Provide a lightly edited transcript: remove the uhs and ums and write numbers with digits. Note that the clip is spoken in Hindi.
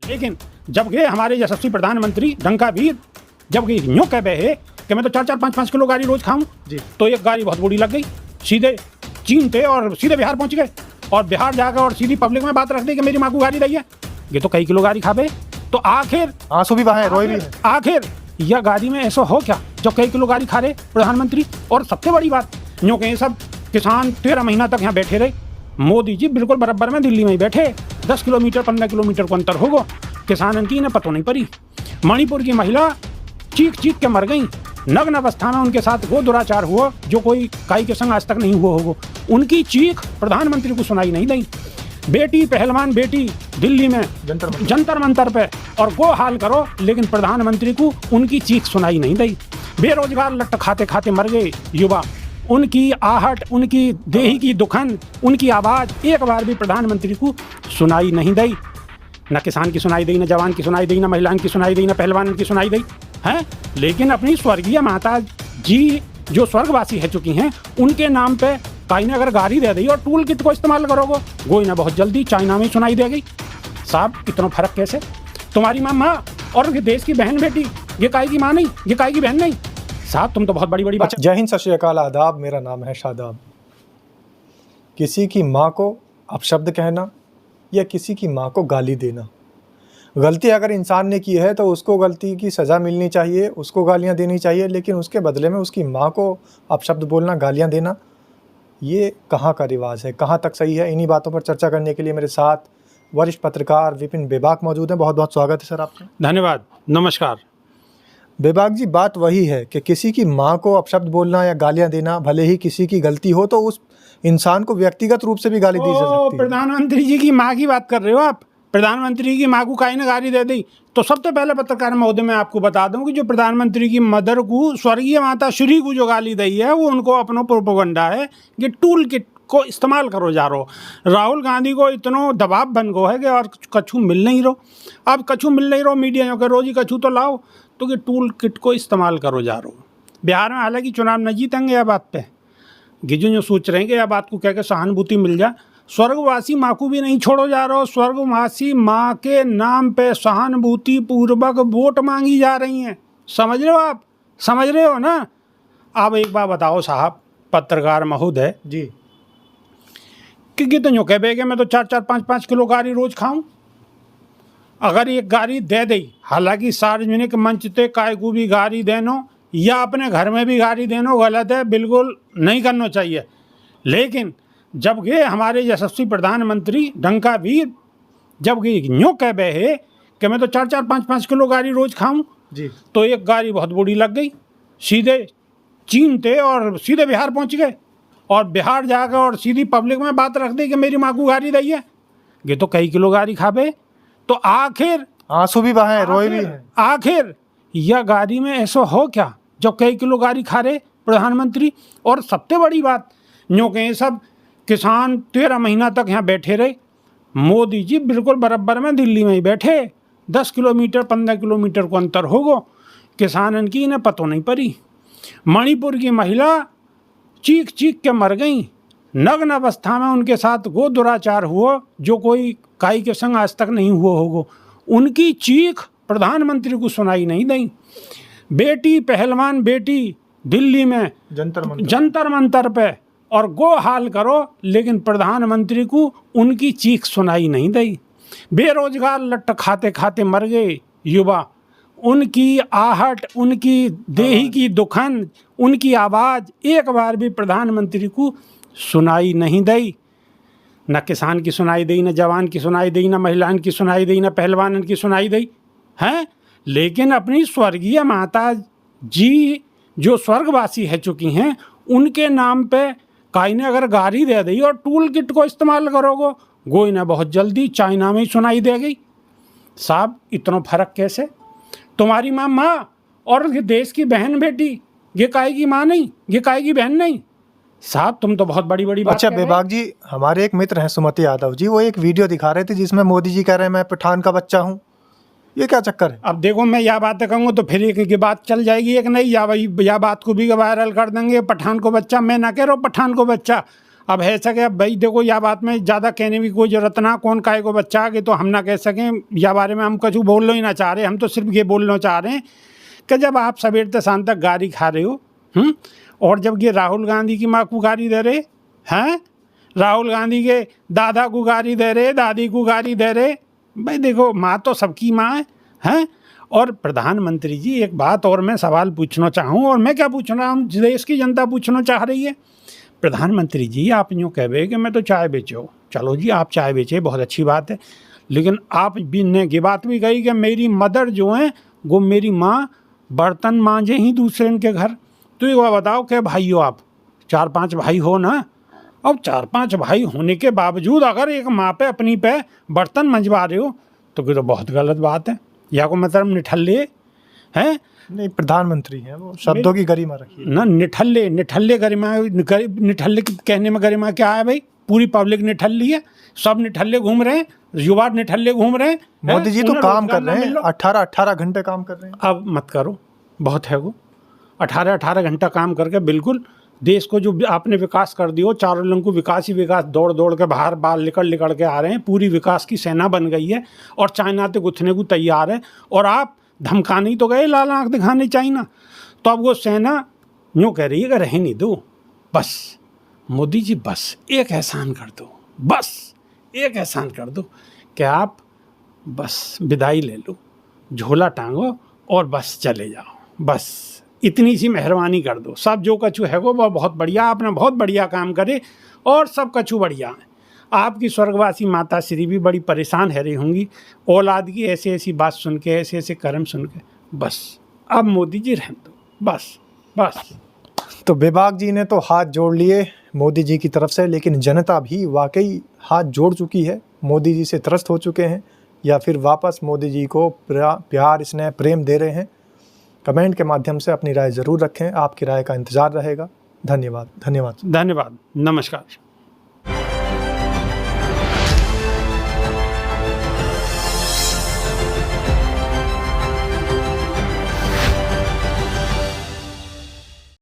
लेकिन जब गए हमारे यशस्वी प्रधानमंत्री डंकावीर जब गए यूँ कह बहे कि मैं तो 4-4, 5-5 किलो गाड़ी रोज खाऊं जी, तो एक गाड़ी बहुत बड़ी लग गई, सीधे चीन थे और सीधे बिहार पहुंच गए और बिहार जाकर और सीधी पब्लिक में बात रख दी कि मेरी माँ को गाड़ी दी है। ये तो कई किलो गाड़ी खा बे, तो आखिर आंसू भी बहाए, रोए भी है। आखिर यह गाड़ी में ऐसा हो क्या जो कई किलो गाड़ी खा रहे प्रधानमंत्री। और सबसे बड़ी बात यूँ कहें सब किसान 13 महीना तक यहाँ बैठे रहे, मोदी जी बिल्कुल बराबर में दिल्ली में ही बैठे, 10 किलोमीटर 15 किलोमीटर को अंतर होगा, किसान की इन्हें पतो नहीं पड़ी। मणिपुर की महिला चीख चीख के मर गई, नग्न अवस्था में उनके साथ वो दुराचार हुआ जो कोई काई के संग आज तक नहीं हुआ होगा, उनकी चीख प्रधानमंत्री को सुनाई नहीं दी। बेटी पहलवान बेटी दिल्ली में जंतर मंतर पे और वो हाल करो, लेकिन प्रधानमंत्री को उनकी चीख सुनाई नहीं दी। बेरोजगार लट्ट खाते खाते मर गए युवा, उनकी आहट, उनकी देही की दुखन, उनकी आवाज़ एक बार भी प्रधानमंत्री को सुनाई नहीं दी। न किसान की सुनाई दी, न जवान की सुनाई दी, न महिलाओं की सुनाई दी, न पहलवान की सुनाई दी है। लेकिन अपनी स्वर्गीय माता जी जो स्वर्गवासी है चुकी हैं, उनके नाम पे कहीं ने अगर गाड़ी दे दी और टूल किट को इस्तेमाल करोगे, गोई ना बहुत जल्दी चाइना में सुनाई देगी। साहब इतना फर्क कैसे? तुम्हारी माँ और देश की बहन बेटी, ये काई की माँ नहीं, ये काई की बहन नहीं। साहब तुम तो बहुत बड़ी बात। जय हिंद, सत श्री अकाल, आदाब। मेरा नाम है शादाब। किसी की माँ को अपशब्द कहना या किसी की माँ को गाली देना, गलती अगर इंसान ने की है तो उसको गलती की सज़ा मिलनी चाहिए, उसको गालियाँ देनी चाहिए, लेकिन उसके बदले में उसकी माँ को अपशब्द बोलना, गालियाँ देना, ये कहाँ का रिवाज है, कहाँ तक सही है? इन्हीं बातों पर चर्चा करने के लिए मेरे साथ वरिष्ठ पत्रकार विपिन बेबाक मौजूद हैं। बहुत बहुत स्वागत है सर आपका। धन्यवाद, नमस्कार। बेबाक जी, बात वही है कि किसी की माँ को अपशब्द बोलना या गालियाँ देना, भले ही किसी की गलती हो तो उस इंसान को व्यक्तिगत रूप से भी गाली दी जा सकती है। प्रधानमंत्री जी की माँ की बात कर रहे हो आप? प्रधानमंत्री की माँ को काहे ने गाली दे दी? तो सबसे पहले पत्रकार महोदय मैं आपको बता दूं कि जो प्रधानमंत्री की मदर को, स्वर्गीय माता श्री को जो गाली दी है, वो उनको अपना प्रोपेगेंडा है कि टूल किट को इस्तेमाल करो जा रहो। राहुल गांधी को इतना दबाव बन गो है कि और कछु मिल नहीं रहो, अब कछु मिल नहीं रहो, मीडिया के रोज ही कछु तो लाओ, तो कि टूल किट को इस्तेमाल करो जा रहो। बिहार में हालांकि चुनाव न जीतेंगे यह बात पे, गिजू जो सोच रहे हैं कि यह बात को कह के सहानुभूति मिल जाए। स्वर्गवासी माँ को भी नहीं छोड़ो जा रहा हो, स्वर्गवासी माँ के नाम पे सहानुभूति पूर्वक वोट मांगी जा रही हैं। समझ रहे हो आप? समझ रहे हो ना? आप एक बार बताओ साहब पत्रकार महोदय जी, कि तो यूँ कह बे कि मैं तो 4-4, 5-5 किलो गाड़ी रोज खाऊं। अगर एक गाड़ी दे दी, हालांकि सार्वजनिक मंच पे काय को भी गाड़ी देनो या अपने घर में भी गाड़ी देनो गलत है, बिल्कुल नहीं करना चाहिए। लेकिन जब गए हमारे यशस्वी प्रधानमंत्री डंकावीर जब गए यूँ कह बहे कि मैं तो 4-4, 5-5 किलो गाड़ी रोज खाऊं जी, तो एक गाड़ी बहुत बड़ी लग गई, सीधे चीन थे और सीधे बिहार पहुंच गए और बिहार जाकर और सीधी पब्लिक में बात रख दी कि मेरी माँ को गाड़ी दी है। ये तो कई किलो गाड़ी खा बे, तो आखिर आंसू भी बहाए, रोए भी है। आखिर यह गाड़ी में ऐसा हो क्या जो कई किलो गाड़ी खा रहे प्रधानमंत्री। और सबसे बड़ी बात यूँ कहें सब किसान 13 महीना तक यहाँ बैठे रहे, मोदी जी बिल्कुल बराबर में दिल्ली में ही बैठे, 10 किलोमीटर 15 किलोमीटर को अंतर होगा, किसान की इन्हें पतो नहीं पड़ी। मणिपुर की महिला चीख चीख के मर गई, नग्न अवस्था में उनके साथ वो दुराचार हुआ जो कोई काई के संग आज तक नहीं हुआ होगा, उनकी चीख प्रधानमंत्री को सुनाई नहीं दी। बेटी पहलवान बेटी दिल्ली में जंतर मंतर पे और गो हाल करो, लेकिन प्रधानमंत्री को उनकी चीख सुनाई नहीं दी। बेरोजगार लट्ट खाते खाते मर गए युवा, उनकी आहट, उनकी देही की दुखन, उनकी आवाज़ एक बार भी प्रधानमंत्री को सुनाई नहीं दी। न किसान की सुनाई दी, न जवान की सुनाई दी, न महिलाओं की सुनाई दी, न पहलवान की सुनाई दी हैं। लेकिन अपनी स्वर्गीय माता जी जो स्वर्गवासी है चुकी हैं, उनके नाम पे काई ने अगर गाड़ी दे दी और टूल किट को इस्तेमाल करोगे, गोई ना बहुत जल्दी चाइना में ही सुनाई देगी। साहब इतना फर्क कैसे? तुम्हारी माँ और देश की बहन बेटी, ये काई की माँ नहीं, ये काई की बहन नहीं। साहब तुम तो बहुत बड़ी बात। अच्छा बेबाक जी, हमारे एक मित्र हैं सुमति यादव जी, वो एक वीडियो दिखा रहे थे जिसमें मोदी जी कह रहे हैं मैं पठान का बच्चा हूँ। ये क्या चक्कर है? अब देखो मैं यह बातें कहूँगा तो फिर एक बात चल जाएगी, एक नहीं या बात को भी वायरल कर देंगे। पठान को बच्चा, मैं ना कह रहा हूँ पठान को बच्चा, अब है सके, अब भाई देखो या बात में ज़्यादा कहने की कोई जरूरत ना, कौन काहे को बच्चा आगे तो हम ना कह सकें या बारे में हम कुछ बोलना ही ना चाह रहे। हम तो सिर्फ ये बोलना चाह रहे हैं कि जब आप सवेर से शाम तक गाली खा रहे हो, और जब ये राहुल गांधी की माँ को गाली दे रहे हैं, राहुल गांधी के दादा को गाली दे रहे, दादी को गाली दे रहे, भाई देखो माँ तो सबकी माँ है। और प्रधानमंत्री जी एक बात और मैं सवाल पूछना चाहूँ, और मैं क्या पूछ रहा हूँ, देश की जनता पूछना चाह रही है। प्रधानमंत्री जी आप यूँ कहे कि मैं तो चाय बेचो, चलो जी आप चाय बेचे, बहुत अच्छी बात है, लेकिन आप भी ने ये बात भी कही कि मेरी मदर जो है वो मेरी माँ बर्तन मांजे ही दूसरे के घर। तो ये बताओ कि भाइयों आप 4-5 भाई हो ना, अब 4-5 भाई होने के बावजूद अगर एक माँ पे अपनी पे बर्तन मंजवा रहे हो तो ये तो बहुत गलत बात है। या को मतलब निठल्ले हैं, नहीं प्रधानमंत्री हैं वो, शब्दों की गरिमा रखिए ना। निठल्ले गरिमा, निठल्ले कहने में गरिमा क्या है भाई? पूरी पब्लिक निठल्ली है, सब निठल्ले घूम रहे हैं, युवा निठल्ले घूम रहे हैं। मोदी जी तो काम कर रहे हैं, 18 घंटे काम कर रहे हैं। अब मत करो, बहुत है वो 18 घंटा काम करके बिल्कुल देश को जो आपने विकास कर दियो, चारों लोगों को विकास ही विकास, दौड़ दौड़ के बाहर बाल निकल के आ रहे हैं, पूरी विकास की सेना बन गई है और चाइना तक गुथने को तैयार है। और आप धमकाने ही तो गए लाल आंख दिखाने चाइना, तो अब वो सेना यूँ कह रही है कि रह नहीं दो, बस मोदी जी बस एक एहसान कर दो, बस एक एहसान कर दो कि आप बस विदाई ले लो, झोला टांगो और बस चले जाओ, बस इतनी सी मेहरबानी कर दो। सब जो कछु है वो बहुत बढ़िया, आपने बहुत बढ़िया काम करे और सब कछु बढ़िया है। आपकी स्वर्गवासी माता श्री भी बड़ी परेशान है रही होंगी औलाद की ऐसी ऐसी बात सुन के, ऐसे ऐसे कर्म सुन के। बस अब मोदी जी रहने दो, बस बस। तो बेबाक जी ने तो हाथ जोड़ लिए मोदी जी की तरफ से, लेकिन जनता भी वाकई हाथ जोड़ चुकी है, मोदी जी से त्रस्त हो चुके हैं, या फिर वापस मोदी जी को प्यार स्नेह प्रेम दे रहे हैं। कमेंट के माध्यम से अपनी राय ज़रूर रखें, आपकी राय का इंतज़ार रहेगा। धन्यवाद। धन्यवाद, नमस्कार।